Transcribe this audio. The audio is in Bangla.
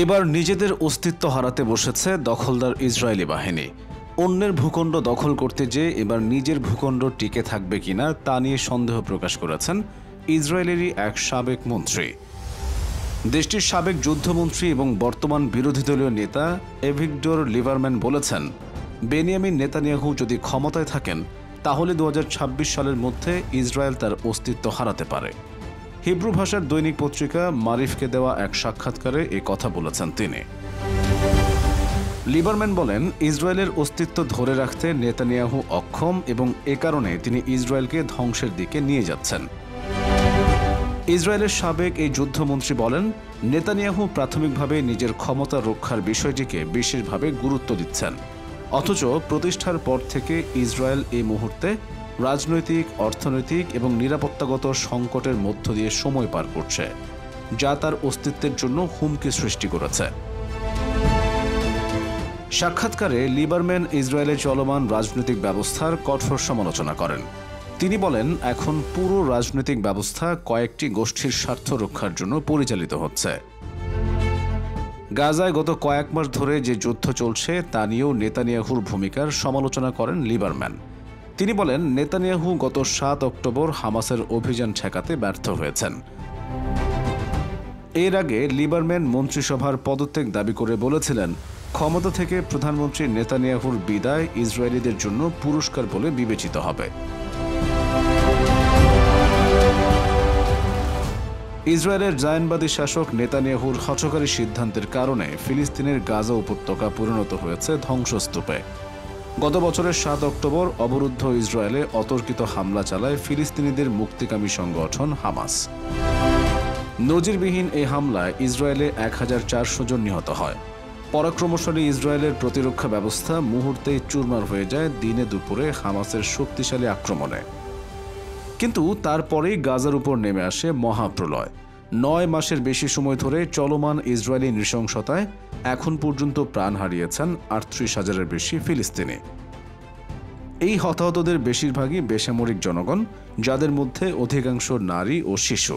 এবার নিজেদের অস্তিত্ব হারাতে বসেছে দখলদার ইসরায়েলি বাহিনী। অন্যের ভূখণ্ড দখল করতে যেয়ে এবার নিজের ভূখণ্ড টিকে থাকবে কিনা তা নিয়ে সন্দেহ প্রকাশ করেছেন ইসরায়েলেরই এক সাবেক মন্ত্রী। দেশটির সাবেক যুদ্ধমন্ত্রী এবং বর্তমান বিরোধী দলীয় নেতা এভিগডর লিবারম্যান বলেছেন, বেনিয়ামিন নেতানিয়াহু যদি ক্ষমতায় থাকেন তাহলে 2026 সালের মধ্যে ইসরায়েল তার অস্তিত্ব হারাতে পারে। হিব্রু ভাষার দৈনিক পত্রিকা মারিফকে দেওয়া এক সাক্ষাৎকারে এ কথা বলেছেন তিনি। লিবারম্যান বলেন, ইসরায়েলের অস্তিত্ব ধরে রাখতে নেতানিয়াহু অক্ষম এবং এ কারণে তিনি ইসরায়েলকে ধ্বংসের দিকে নিয়ে যাচ্ছেন। ইসরায়েলের সাবেক এই যুদ্ধমন্ত্রী বলেন, নেতানিয়াহু প্রাথমিকভাবে নিজের ক্ষমতা রক্ষার বিষয়টিকে বিশেষভাবে গুরুত্ব দিচ্ছেন, অথচ প্রতিষ্ঠার পর থেকে ইসরায়েল এই মুহূর্তে রাজনৈতিক, অর্থনৈতিক এবং নিরাপত্তাগত সংকটের মধ্য দিয়ে সময় পার করছে, যা তার অস্তিত্বের জন্য হুমকি সৃষ্টি করেছে। সাক্ষাৎকারে লিবারম্যান ইসরায়েলের চলমান রাজনৈতিক ব্যবস্থার কঠোর সমালোচনা করেন। তিনি বলেন, এখন পুরো রাজনৈতিক ব্যবস্থা কয়েকটি গোষ্ঠীর স্বার্থ রক্ষার জন্য পরিচালিত হচ্ছে। গাজায় গত কয়েক মাস ধরে যে যুদ্ধ চলছে তা নিয়েও নেতানিয়াহুর ভূমিকার সমালোচনা করেন লিবারম্যান। তিনি বলেন, নেতানিয়াহু গত 7 অক্টোবর হামাসের অভিযান ঠেকাতে ব্যর্থ হয়েছেন। এর আগে লিবারম্যান মন্ত্রিসভার পদত্যাগ দাবি করে বলেছিলেন, ক্ষমতা থেকে প্রধানমন্ত্রী নেতানিয়াহুর বিদায় ইসরায়েলিদের জন্য পুরস্কার বলে বিবেচিত হবে। ইসরায়েলের জায়নবাদী শাসক নেতানিয়াহুর হঠকারী সিদ্ধান্তের কারণে ফিলিস্তিনের গাজা উপত্যকা পরিণত হয়েছে ধ্বংসস্তূপে। গত বছরের 7 অক্টোবর অবরুদ্ধ ইসরায়েলে অতর্কিত হামলা চালায় ফিলিস্তিনিদের মুক্তিকামী সংগঠন হামাস। নজিরবিহীন এই হামলায় ইসরায়েলে 1400 জন নিহত হয়। পরাক্রমশালী ইসরায়েলের প্রতিরক্ষা ব্যবস্থা মুহূর্তেই চুরমার হয়ে যায় দিনে দুপুরে হামাসের শক্তিশালী আক্রমণে। কিন্তু তারপরেই গাজার উপর নেমে আসে মহাপ্রলয়। 9 মাসের বেশি সময় ধরে চলমান ইসরায়েলি নৃশংসতায় এখন পর্যন্ত প্রাণ হারিয়েছেন 38,000-এর বেশি ফিলিস্তিনি। এই হতাহতদের বেশিরভাগই বেসামরিক জনগণ, যাদের মধ্যে অধিকাংশ নারী ও শিশু।